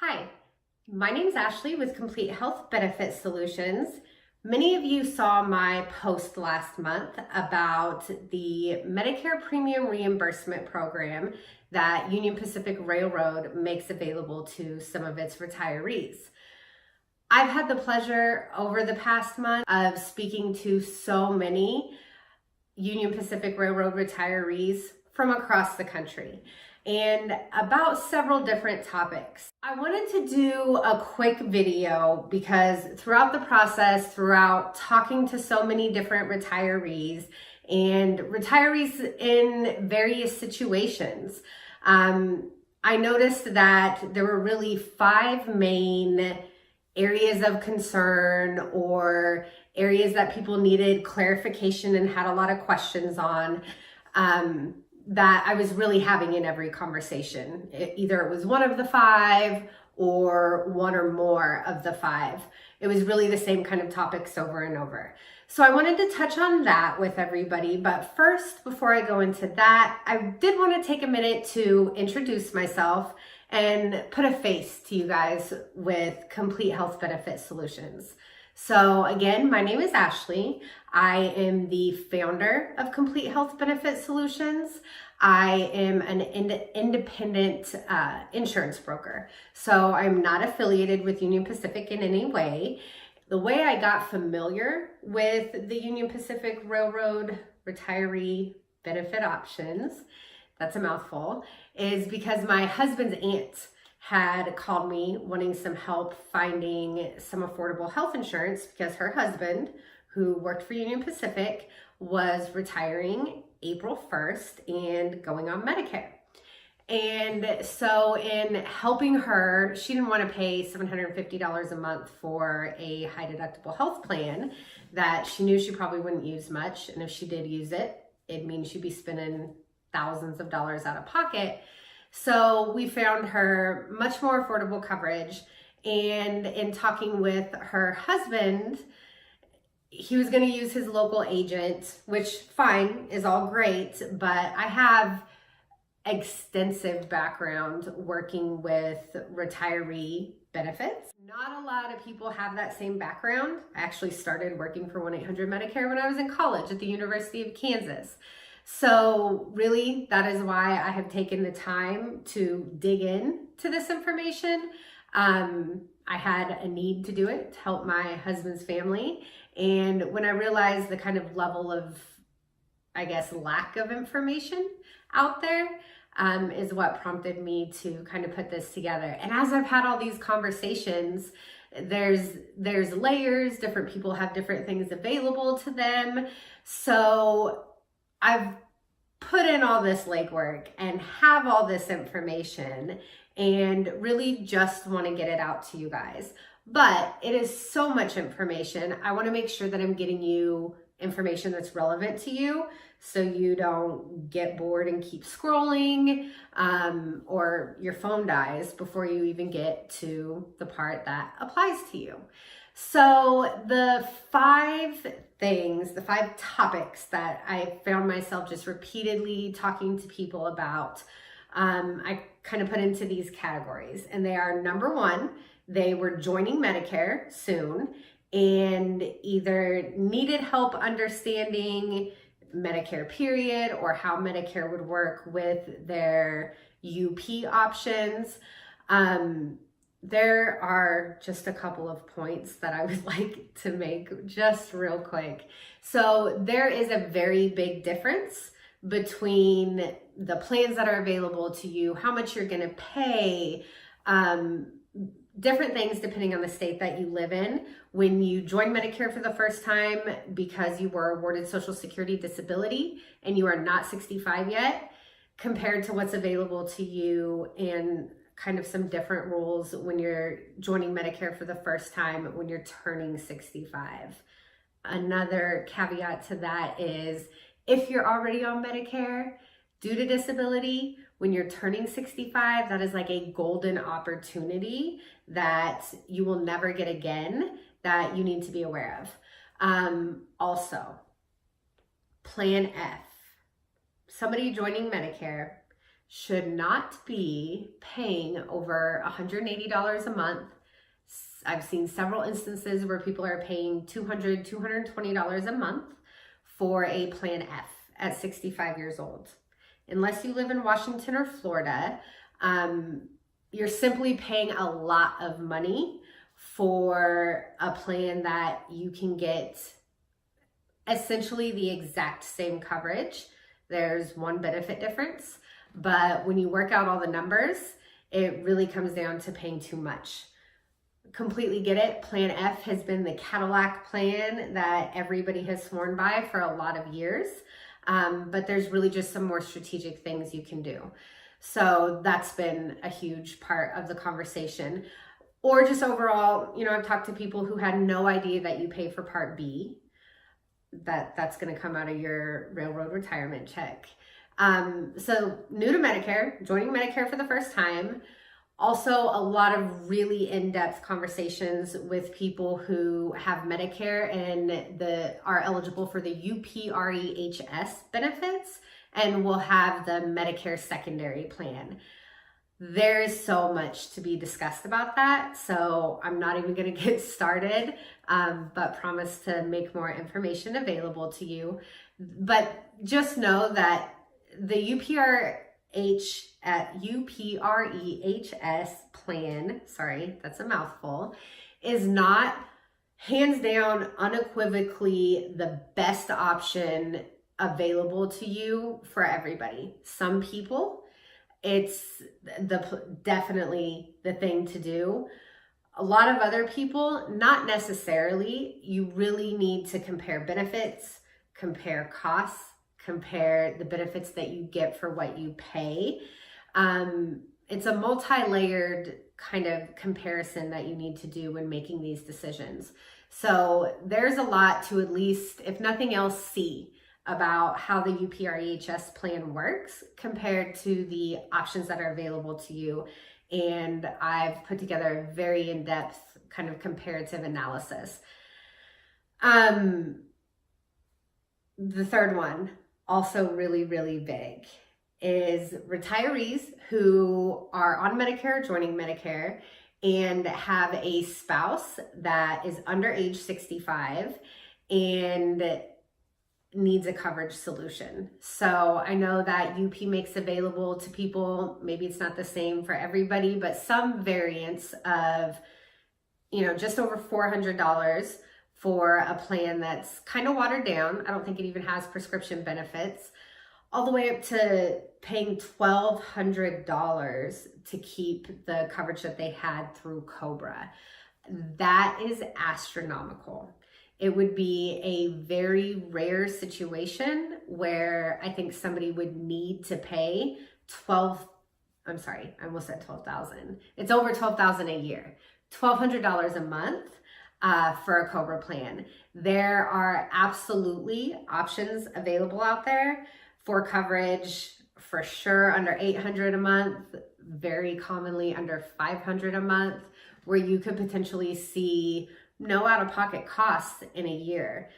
Hi, my name is Ashley with Complete Health Benefit Solutions. Many of you saw my post last month about the Medicare Premium Reimbursement Program that Union Pacific Railroad makes available to some of its retirees. I've had the pleasure over the past month of speaking to so many Union Pacific Railroad retirees from across the country and about several different topics. I wanted to do a quick video because throughout the process, throughout talking to so many different retirees and retirees in various situations, I noticed that there were really 5 main areas of concern or areas that people needed clarification and had a lot of questions on that I was really having in every conversation. Either it was one of the 5 or one or more of the 5. It was really the same kind of topics over and over. So I wanted to touch on that with everybody. But first, before I go into that, I did want to take a minute to introduce myself and put a face to you guys with Complete Health Benefit Solutions. So again, my name is Ashley. I am the founder of Complete Health Benefit Solutions. I am an independent insurance broker. So I'm not affiliated with Union Pacific in any way. The way I got familiar with the Union Pacific Railroad retiree benefit options, that's a mouthful, is because my husband's aunt had called me wanting some help finding some affordable health insurance because her husband, who worked for Union Pacific, was retiring April 1st and going on Medicare. And so in helping her, she didn't want to pay $750 a month for a high deductible health plan that she knew she probably wouldn't use much. And if she did use it, it means she'd be spending thousands of dollars out of pocket. So we found her much more affordable coverage. And in talking with her husband, he was going to use his local agent, which fine, is all great, but I have extensive background working with retiree benefits. Not a lot of people have that same background. I actually started working for 1-800-Medicare when I was in college at the University of Kansas. So really, that is why I have taken the time to dig in to this information. I had a need to do it to help my husband's family. And when I realized the kind of level of, I guess, lack of information out there, is what prompted me to kind of put this together. And as I've had all these conversations, there's layers, different people have different things available to them. So I've put in all this legwork and have all this information and really just want to get it out to you guys. But it is so much information. I want to make sure that I'm getting you information that's relevant to you so you don't get bored and keep scrolling or your phone dies before you even get to the part that applies to you. So the 5 things, the 5 topics that I found myself just repeatedly talking to people about, I kind of put into these categories. And they are: number 1, they were joining Medicare soon and either needed help understanding Medicare period or how Medicare would work with their UP options. There are just a couple of points that I would like to make just real quick. So there is a very big difference between the plans that are available to you, how much you're going to pay, different things depending on the state that you live in. When you join Medicare for the first time because you were awarded Social Security disability and you are not 65 yet, compared to what's available to you and kind of some different rules when you're joining Medicare for the first time when you're turning 65. Another caveat to that is if you're already on Medicare due to disability, when you're turning 65, that is like a golden opportunity that you will never get again that you need to be aware of. Also, Plan F. Somebody joining Medicare should not be paying over $180 a month. I've seen several instances where people are paying $200, $220 a month for a Plan F at 65 years old. Unless you live in Washington or Florida, you're simply paying a lot of money for a plan that you can get essentially the exact same coverage. There's one benefit difference, but when you work out all the numbers, it really comes down to paying too much. Completely get it. Plan F has been the Cadillac plan that everybody has sworn by for a lot of years, but there's really just some more strategic things you can do. So that's been a huge part of the conversation. Or just overall, I've talked to people who had no idea that you pay for Part B, that's going to come out of your railroad retirement check. So new to Medicare, joining Medicare for the first time. Also, a lot of really in-depth conversations with people who have Medicare and are eligible for the UPREHS benefits and will have the Medicare secondary plan. There is so much to be discussed about that, so I'm not even going to get started, but promise to make more information available to you. But just know that the UPREHS plan, sorry, that's a mouthful, is not hands down unequivocally the best option available to you for everybody. Some people, it's definitely the thing to do. A lot of other people, not necessarily. You really need to compare benefits, compare costs, compare the benefits that you get for what you pay. It's a multi-layered kind of comparison that you need to do when making these decisions. So there's a lot to at least, if nothing else, see about how the UPREHS plan works compared to the options that are available to you. And I've put together a very in-depth kind of comparative analysis. The third one, also really, really big, is retirees who are on Medicare, joining Medicare, and have a spouse that is under age 65 and needs a coverage solution. So I know that UP makes available to people, maybe it's not the same for everybody, but some variants of, just over $400 for a plan that's kind of watered down. I don't think it even has prescription benefits, all the way up to paying $1,200 to keep the coverage that they had through COBRA. That is astronomical. It would be a very rare situation where I think somebody would need to pay I almost said 12,000. It's over 12,000 a year, $1,200 a month for a COBRA plan. There are absolutely options available out there for coverage, for sure under $800 a month, very commonly under $500 a month, where you could potentially see no out-of-pocket costs in a year,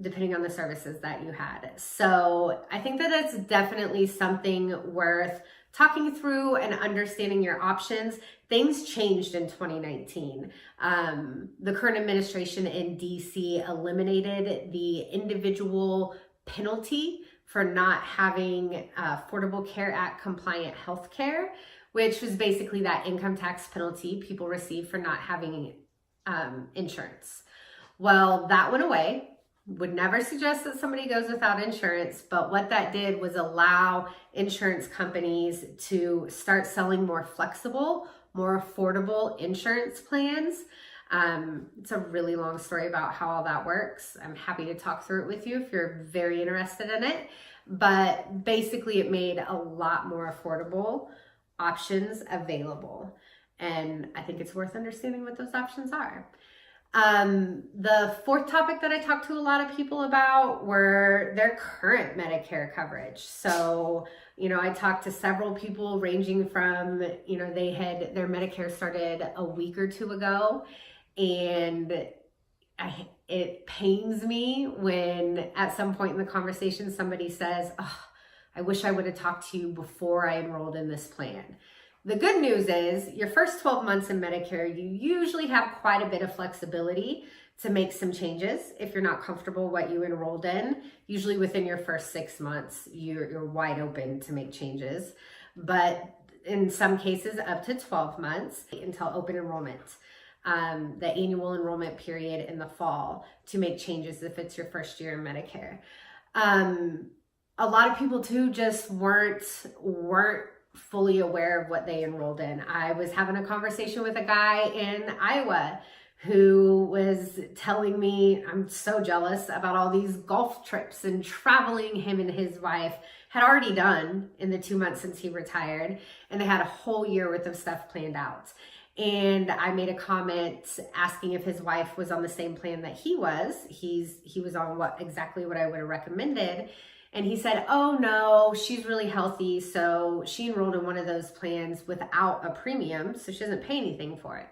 depending on the services that you had. So I think that it's definitely something worth talking through and understanding your options. Things changed in 2019. The current administration in DC eliminated the individual penalty for not having Affordable Care Act compliant health care, which was basically that income tax penalty people receive for not having insurance. Well, that went away. Would never suggest that somebody goes without insurance, but what that did was allow insurance companies to start selling more flexible, more affordable insurance plans. It's a really long story about how all that works. I'm happy to talk through it with you if you're very interested in it, but basically it made a lot more affordable options available. And I think it's worth understanding what those options are. The fourth topic that I talked to a lot of people about were their current Medicare coverage. So, I talked to several people ranging from, they had their Medicare started a week or two ago, and it pains me when at some point in the conversation somebody says, "Oh, I wish I would have talked to you before I enrolled in this plan. The good news is your first 12 months in Medicare, you usually have quite a bit of flexibility to make some changes if you're not comfortable what you enrolled in. Usually within your first 6 months, you're wide open to make changes. But in some cases, up to 12 months until open enrollment, the annual enrollment period in the fall, to make changes if it's your first year in Medicare. A lot of people too just weren't fully aware of what they enrolled in. I was having a conversation with a guy in Iowa who was telling me, I'm so jealous about all these golf trips and traveling him and his wife had already done in the 2 months since he retired, and they had a whole year worth of stuff planned out. And I made a comment asking if his wife was on the same plan that he was. He was on exactly what I would have recommended. And he said, oh no, she's really healthy, so she enrolled in one of those plans without a premium, so she doesn't pay anything for it.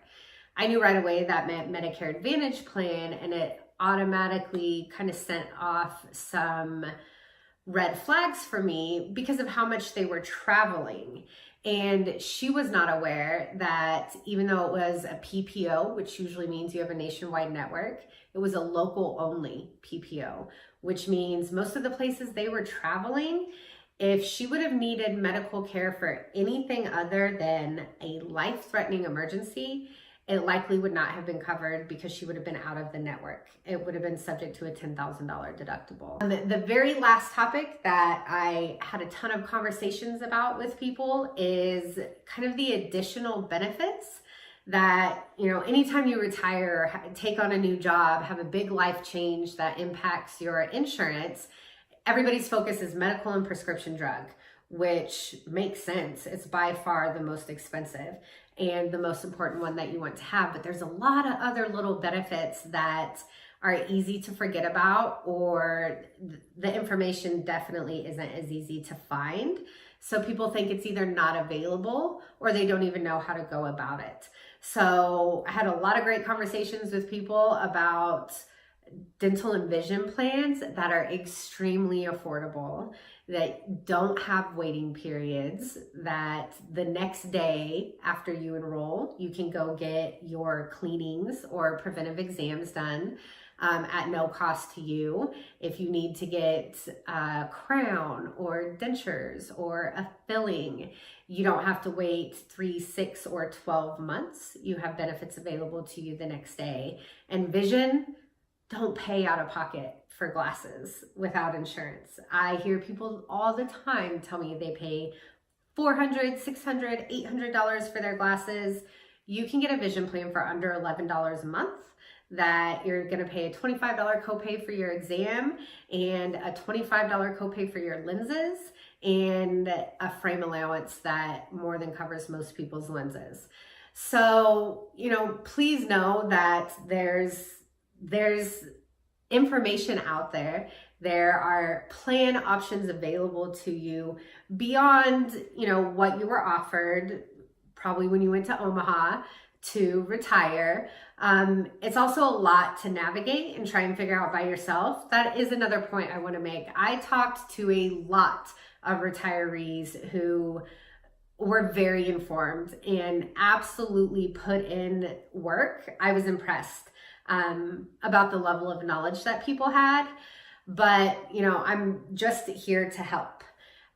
I knew right away that meant Medicare Advantage plan, and it automatically kind of sent off some red flags for me because of how much they were traveling. And she was not aware that even though it was a PPO, which usually means you have a nationwide network, it was a local only PPO, which means most of the places they were traveling, if she would have needed medical care for anything other than a life-threatening emergency, it likely would not have been covered because she would have been out of the network. It would have been subject to a $10,000 deductible. The very last topic that I had a ton of conversations about with people is kind of the additional benefits that, anytime you retire or take on a new job, have a big life change that impacts your insurance, everybody's focus is medical and prescription drug, which makes sense. It's by far the most expensive and the most important one that you want to have. But there's a lot of other little benefits that are easy to forget about, or the information definitely isn't as easy to find. So people think it's either not available or they don't even know how to go about it. So I had a lot of great conversations with people about dental and vision plans that are extremely affordable, that don't have waiting periods, that the next day after you enroll, you can go get your cleanings or preventive exams done at no cost to you. If you need to get a crown or dentures or a filling, you don't have to wait 3, 6, or 12 months. You have benefits available to you the next day. And vision, don't pay out of pocket for glasses without insurance. I hear people all the time tell me they pay $400, $600, $800 for their glasses. You can get a vision plan for under $11 a month, that you're going to pay a $25 copay for your exam and a $25 copay for your lenses, and a frame allowance that more than covers most people's lenses. So, please know that there's information out there. There are plan options available to you beyond, what you were offered probably when you went to Omaha to retire. It's also a lot to navigate and try and figure out by yourself. That is another point I want to make. I talked to a lot of retirees who were very informed and absolutely put in work. I was impressed about the level of knowledge that people had, but I'm just here to help.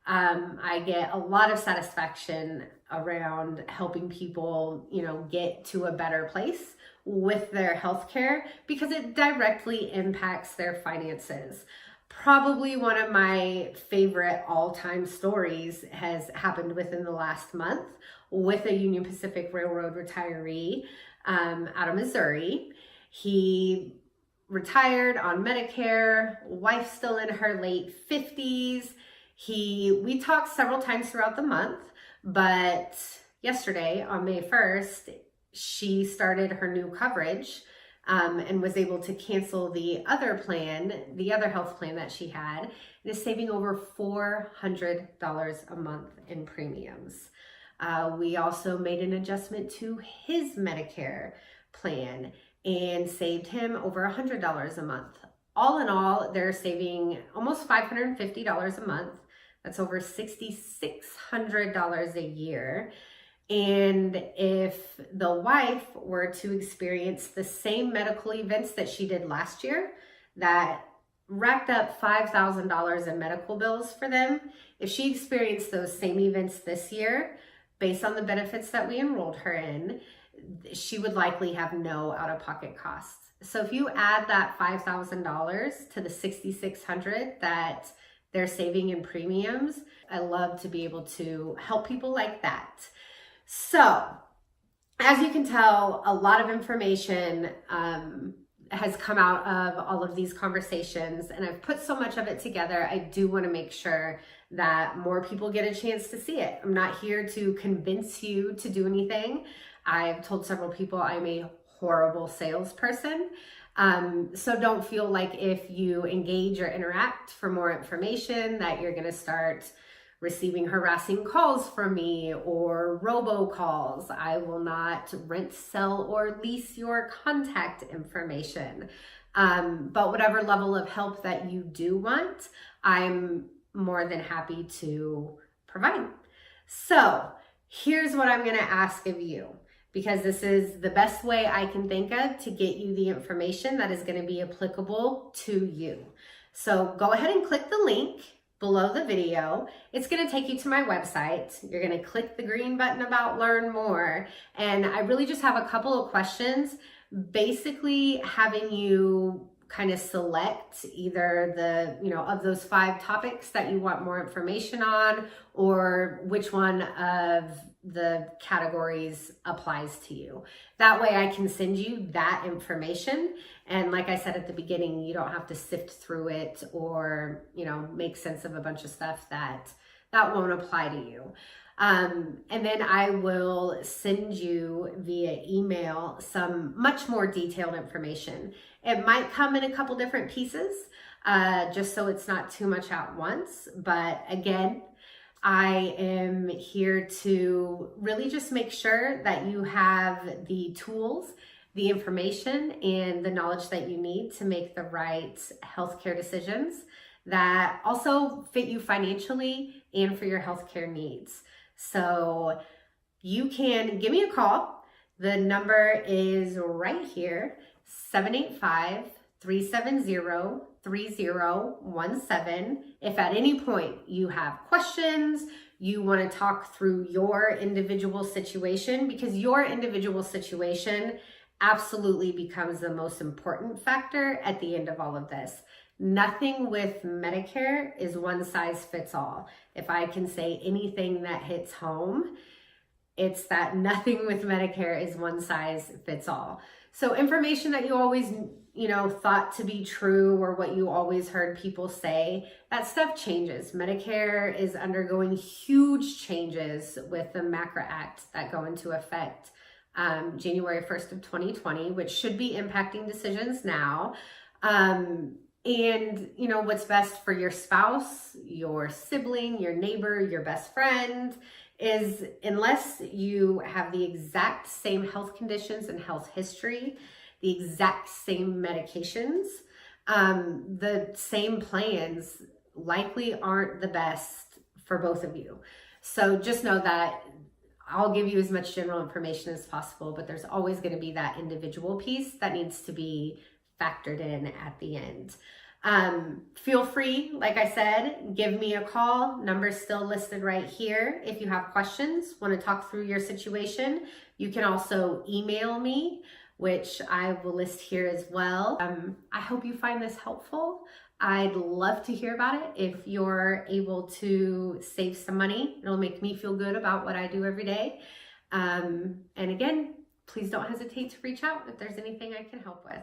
I get a lot of satisfaction around helping people, get to a better place with their healthcare because it directly impacts their finances. Probably one of my favorite all-time stories has happened within the last month with a Union Pacific Railroad retiree out of Missouri. He retired on Medicare, wife still in her late 50s. We talked several times throughout the month, but yesterday on May 1st, she started her new coverage and was able to cancel the other health plan that she had, and is saving over $400 a month in premiums. We also made an adjustment to his Medicare plan and saved him over $100 a month. All in all, they're saving almost $550 a month. That's over $6,600 a year. And if the wife were to experience the same medical events that she did last year, that racked up $5,000 in medical bills for them, if she experienced those same events this year, based on the benefits that we enrolled her in, she would likely have no out-of-pocket costs. So if you add that $5,000 to the $6,600 that they're saving in premiums, I love to be able to help people like that. So as you can tell, a lot of information has come out of all of these conversations, and I've put so much of it together. I do want to make sure that more people get a chance to see it. I'm not here to convince you to do anything. I've told several people I'm a horrible salesperson. So don't feel like if you engage or interact for more information that you're going to start receiving harassing calls from me or robocalls. I will not rent, sell, or lease your contact information. But whatever level of help that you do want, I'm more than happy to provide. So here's what I'm going to ask of you, because this is the best way I can think of to get you the information that is going to be applicable to you. So go ahead and click the link below the video. It's going to take you to my website. You're going to click the green button about Learn More. And I really just have a couple of questions, basically having you kind of select either the, of those 5 topics that you want more information on, or which one of the categories applies to you. That way I can send you that information. And like I said at the beginning, you don't have to sift through it or, make sense of a bunch of stuff that won't apply to you. And then I will send you via email some much more detailed information. It might come in a couple different pieces, just so it's not too much at once. But again, I am here to really just make sure that you have the tools, the information, and the knowledge that you need to make the right healthcare decisions that also fit you financially and for your healthcare needs. So you can give me a call. The number is right here, 785-370-3017. If at any point you have questions, you want to talk through your individual situation, because your individual situation absolutely becomes the most important factor at the end of all of this. Nothing with Medicare is one size fits all. If I can say anything that hits home, it's that nothing with Medicare is one size fits all. So information that you always, thought to be true, or what you always heard people say, that stuff changes. Medicare is undergoing huge changes with the MACRA Act that go into effect January 1st of 2020, which should be impacting decisions now. And what's best for your spouse, your sibling, your neighbor, your best friend is, unless you have the exact same health conditions and health history, the exact same medications, the same plans likely aren't the best for both of you. So just know that I'll give you as much general information as possible, but there's always going to be that individual piece that needs to be factored in at the end. Feel free, like I said, give me a call. Number's still listed right here. If you have questions, want to talk through your situation, you can also email me, which I will list here as well. I hope you find this helpful. I'd love to hear about it. If you're able to save some money, it'll make me feel good about what I do every day. And again, please don't hesitate to reach out if there's anything I can help with.